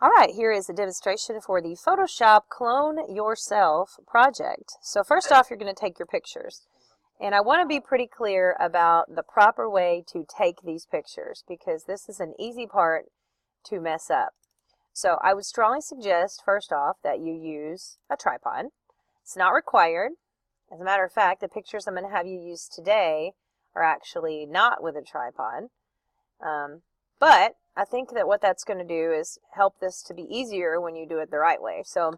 All right, here is a demonstration for the Photoshop Clone Yourself project. So first off, you're going to take your pictures. And I want to be pretty clear about the proper way to take these pictures because this is an easy part to mess up. So I would strongly suggest, first off, that you use a tripod. It's not required. As a matter of fact, the pictures I'm going to have you use today are actually not with a tripod. But I think that what that's going to do is help this to be easier when you do it the right way. So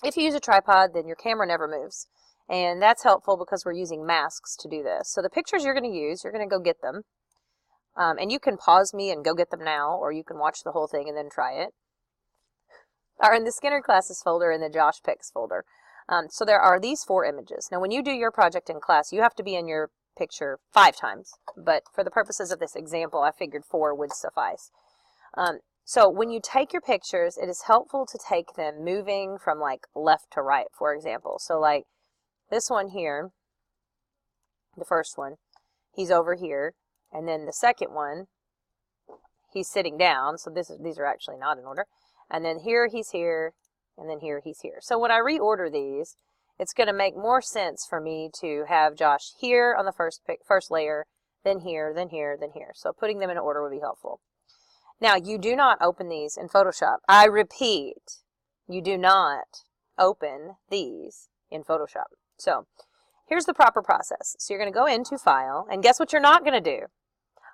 if you use a tripod, then your camera never moves. And that's helpful because we're using masks to do this. So the pictures you're going to use, you're going to go get them. And you can pause me and go get them now, or you can watch the whole thing and then try it. Are in the Skinner Classes folder and the Josh Picks folder. So there are these 4 images. Now when you do your project in class, you have to be in your picture 5 times, but for the purposes of this example, I figured 4 would suffice. So when you take your pictures, it is helpful to take them moving from like left to right, for example. So like this one here, the first one, he's over here, and then the second one, he's sitting down, so these are actually not in order, and then here he's here, and then here he's here. So when I reorder these, it's going to make more sense for me to have Josh here on the first layer, then here, then here, then here. So putting them in order would be helpful. Now, you do not open these in Photoshop. I repeat, you do not open these in Photoshop. So here's the proper process. So you're going to go into File, and guess what you're not going to do?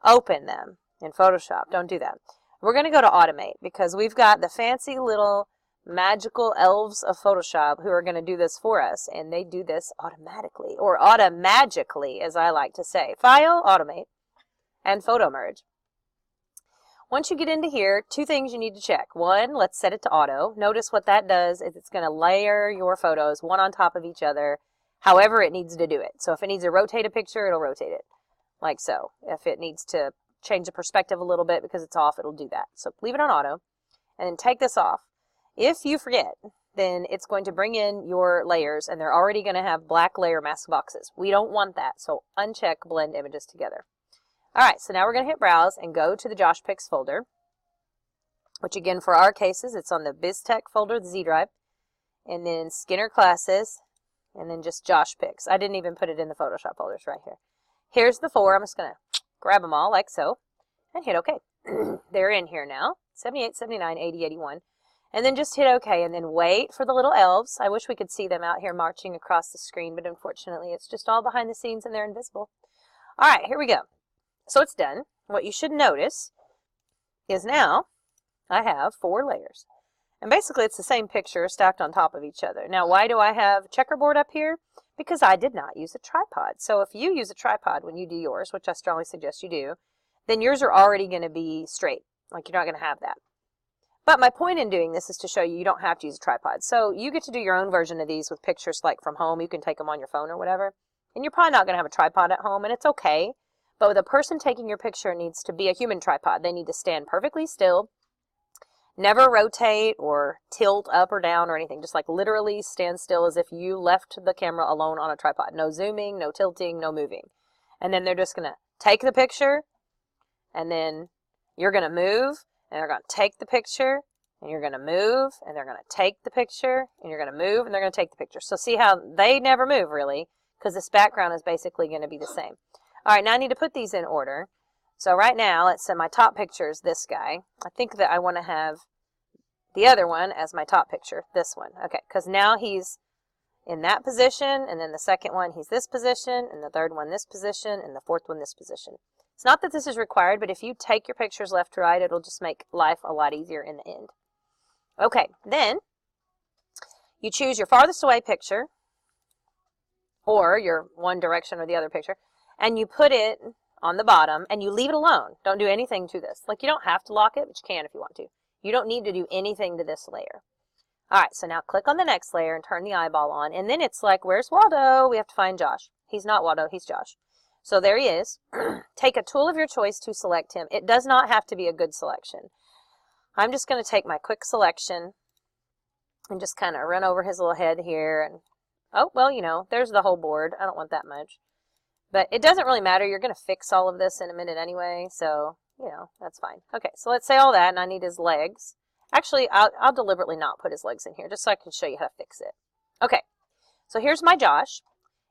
Open them in Photoshop. Don't do that. We're going to go to Automate because we've got the fancy little magical elves of Photoshop who are going to do this for us, and they do this automatically, or automagically, as I like to say. File, Automate, and Photo Merge. Once you get into here, 2 things you need to check. 1, let's set it to auto. Notice what that does is it's going to layer your photos one on top of each other, however it needs to do it. So if it needs to rotate a picture, it'll rotate it, like so. If it needs to change the perspective a little bit because it's off, it'll do that. So leave it on auto, and then take this off. If you forget, then it's going to bring in your layers, and they're already going to have black layer mask boxes. We don't want that, so uncheck Blend Images Together. All right, so now we're going to hit Browse and go to the Josh Picks folder, which again, for our cases, it's on the BizTech folder, the Z drive, and then Skinner Classes, and then just Josh Picks. I didn't even put it in the Photoshop folders right here. Here's the 4. I'm just going to grab them all like so and hit OK. They're in here now, 78, 79, 80, 81. And then just hit OK, and then wait for the little elves. I wish we could see them out here marching across the screen, but unfortunately it's just all behind the scenes and they're invisible. All right, here we go. So it's done. What you should notice is now I have 4 layers. And basically it's the same picture stacked on top of each other. Now why do I have checkerboard up here? Because I did not use a tripod. So if you use a tripod when you do yours, which I strongly suggest you do, then yours are already going to be straight. Like you're not going to have that. But my point in doing this is to show you don't have to use a tripod. So you get to do your own version of these with pictures like from home. You can take them on your phone or whatever. And you're probably not going to have a tripod at home, and it's okay. But the person taking your picture needs to be a human tripod. They need to stand perfectly still, never rotate or tilt up or down or anything. Just like literally stand still as if you left the camera alone on a tripod. No zooming, no tilting, no moving. And then they're just going to take the picture, and then you're going to move, and they're going to take the picture, and you're going to move, and they're going to take the picture, and you're going to move, and they're going to take the picture. So see how they never move really, because this background is basically going to be the same. All right, now I need to put these in order. So right now, let's say my top picture is this guy. I think that I want to have the other one as my top picture, this one. Okay, because now he's in that position, and then the second one, he's this position, and the third one this position, and the fourth one this position. It's not that this is required, but if you take your pictures left to right, it'll just make life a lot easier in the end. Okay, then you choose your farthest away picture, or your one direction or the other picture, and you put it on the bottom, and you leave it alone. Don't do anything to this. Like, you don't have to lock it, but you can if you want to. You don't need to do anything to this layer. All right, so now click on the next layer and turn the eyeball on, and then it's like, where's Waldo? We have to find Josh. He's not Waldo, he's Josh. So there he is. Take a tool of your choice to select him. It does not have to be a good selection. I'm just going to take my quick selection and just kind of run over his little head here. And oh, well, you know, there's the whole board. I don't want that much. But it doesn't really matter. You're going to fix all of this in a minute anyway, so, you know, that's fine. Okay, so let's say all that, and I need his legs. Actually, I'll deliberately not put his legs in here just so I can show you how to fix it. Okay, so here's my Josh.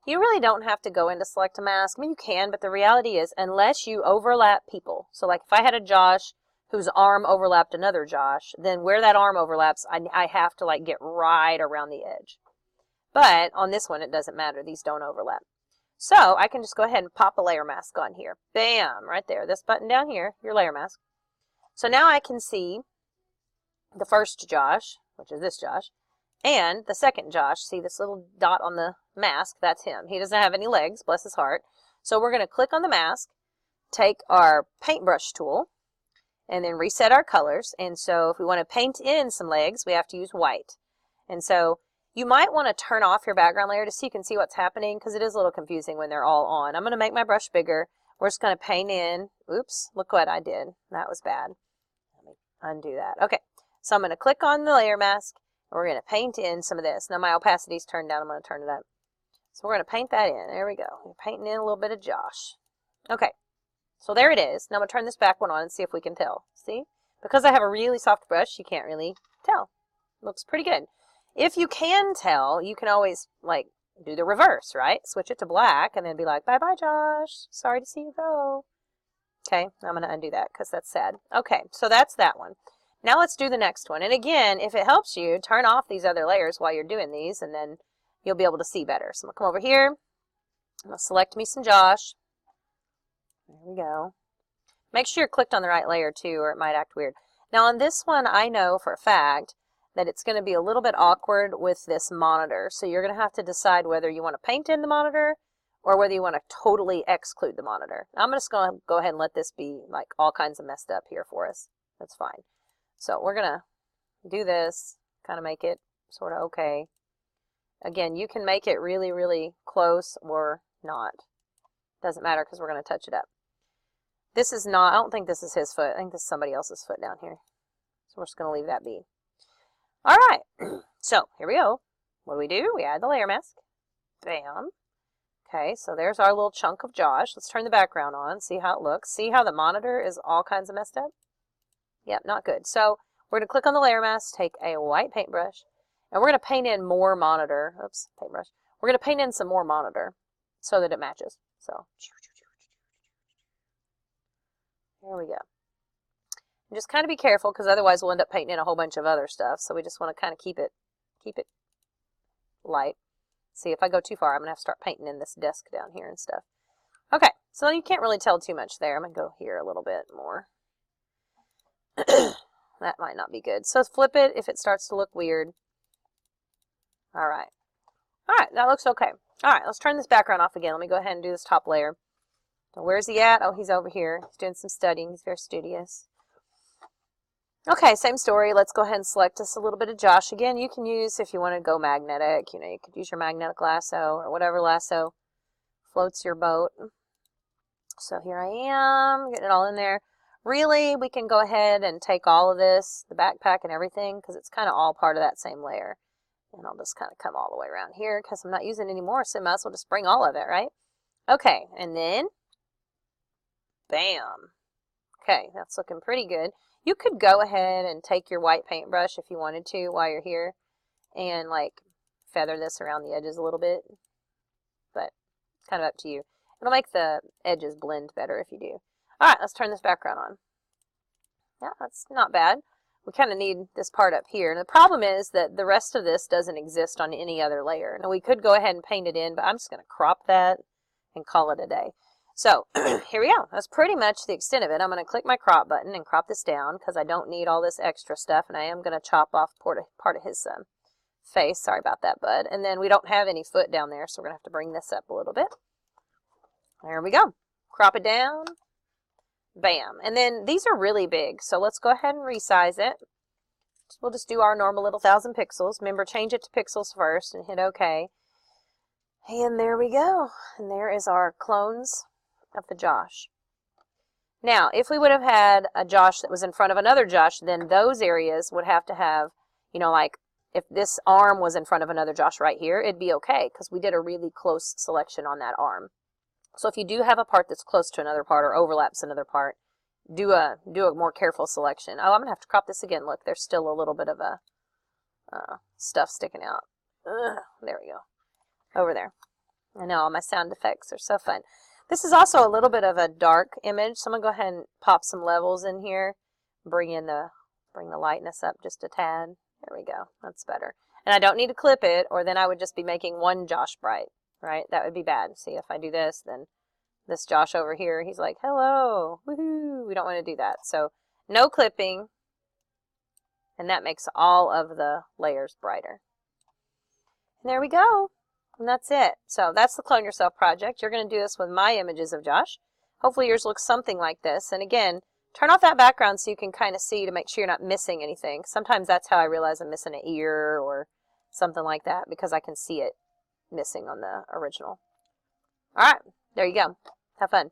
You really don't have to go into select a mask. I mean, you can, but the reality is unless you overlap people. So like if I had a Josh whose arm overlapped another Josh, then where that arm overlaps, I have to like get right around the edge. But on this one, it doesn't matter. These don't overlap. So I can just go ahead and pop a layer mask on here. Bam, right there. This button down here, your layer mask. So now I can see the first Josh, which is this Josh, and the second Josh. See this little dot on the mask? That's him. He doesn't have any legs, bless his heart. So we're going to click on the mask, take our paintbrush tool, and then reset our colors. And so if we want to paint in some legs, we have to use white. And so you might want to turn off your background layer just so you can see what's happening, because it is a little confusing when they're all on. I'm going to make my brush bigger. We're just going to paint in. Oops, look what I did. That was bad. Let me undo that. Okay, so I'm going to click on the layer mask, and we're going to paint in some of this. Now my opacity is turned down. I'm going to turn it up. So we're going to paint that in. There we go. We're painting in a little bit of Josh. Okay, so there it is. Now I'm going to turn this back one on and see if we can tell. See? Because I have a really soft brush, you can't really tell. Looks pretty good. If you can tell, you can always like do the reverse, right? Switch it to black and then be like, bye-bye, Josh. Sorry to see you go. Okay, I'm going to undo that because that's sad. Okay, so that's that one. Now let's do the next one. And again, if it helps you, turn off these other layers while you're doing these, and then you'll be able to see better. So I'm going to come over here. I'm going to select me some Josh. There we go. Make sure you're clicked on the right layer too, or it might act weird. Now on this one, I know for a fact that it's going to be a little bit awkward with this monitor. So you're going to have to decide whether you want to paint in the monitor or whether you want to totally exclude the monitor. Now, I'm just going to go ahead and let this be like all kinds of messed up here for us. That's fine. So we're going to do this, kind of make it sort of okay. Again, you can make it really, really close or not. Doesn't matter because we're going to touch it up. This is not, I don't think this is his foot. I think this is somebody else's foot down here. So we're just going to leave that be. All right, so here we go. What do? We add the layer mask. Bam. Okay, so there's our little chunk of Josh. Let's turn the background on, see how it looks. See how the monitor is all kinds of messed up? Yep, not good. So we're going to click on the layer mask, take a white paintbrush, and we're going to paint in more monitor. Oops, paintbrush. We're going to paint in some more monitor so that it matches. So there we go. And just kind of be careful because otherwise we'll end up painting in a whole bunch of other stuff. So we just want to kind of keep it light. See, if I go too far, I'm going to have to start painting in this desk down here and stuff. Okay, so you can't really tell too much there. I'm going to go here a little bit more. That might not be good. So flip it if it starts to look weird. All right. All right, that looks okay. All right, let's turn this background off again. Let me go ahead and do this top layer. So where's he at? Oh, he's over here. He's doing some studying. He's very studious. Okay, same story. Let's go ahead and select us a little bit of Josh. Again, you can use, if you want to go magnetic, you know, you could use your magnetic lasso or whatever lasso floats your boat. So here I am, getting it all in there. Really, we can go ahead and take all of this, the backpack and everything, because it's kind of all part of that same layer. And I'll just kind of come all the way around here because I'm not using it anymore, so I might as well just bring all of it, right? Okay, and then, bam. Okay, that's looking pretty good. You could go ahead and take your white paintbrush if you wanted to while you're here and like feather this around the edges a little bit, but it's kind of up to you. It'll make the edges blend better if you do. All right, let's turn this background on. Yeah, that's not bad. We kind of need this part up here. And the problem is that the rest of this doesn't exist on any other layer. Now we could go ahead and paint it in, but I'm just going to crop that and call it a day. So here we go. That's pretty much the extent of it. I'm going to click my crop button and crop this down because I don't need all this extra stuff, and I am going to chop off part of his face. Sorry about that, bud. And then we don't have any foot down there, so we're going to have to bring this up a little bit. There we go. Crop it down. Bam. And then these are really big, so let's go ahead and resize it. We'll just do our normal little 1000 pixels. Remember, change it to pixels first and hit OK. And there we go. And there is our clones of the Josh. Now, if we would have had a Josh that was in front of another Josh, then those areas would have to have, you know, like if this arm was in front of another Josh right here, it'd be okay because we did a really close selection on that arm. So if you do have a part that's close to another part or overlaps another part, do a more careful selection. Oh, I'm going to have to crop this again. Look, there's still a little bit of a stuff sticking out. Ugh, there we go. Over there. I know, all my sound effects are so fun. This is also a little bit of a dark image, so I'm going to go ahead and pop some levels in here. Bring the lightness up just a tad. There we go. That's better. And I don't need to clip it, or then I would just be making one Josh bright, right? That would be bad. See, if I do this, then this Josh over here, he's like, hello, woohoo. We don't want to do that. So no clipping, and that makes all of the layers brighter. And there we go. And that's it. So that's the Clone Yourself project. You're going to do this with my images of Josh. Hopefully yours looks something like this. And again, turn off that background so you can kind of see to make sure you're not missing anything. Sometimes that's how I realize I'm missing an ear or something like that, because I can see it missing on the original. All right, there you go. Have fun.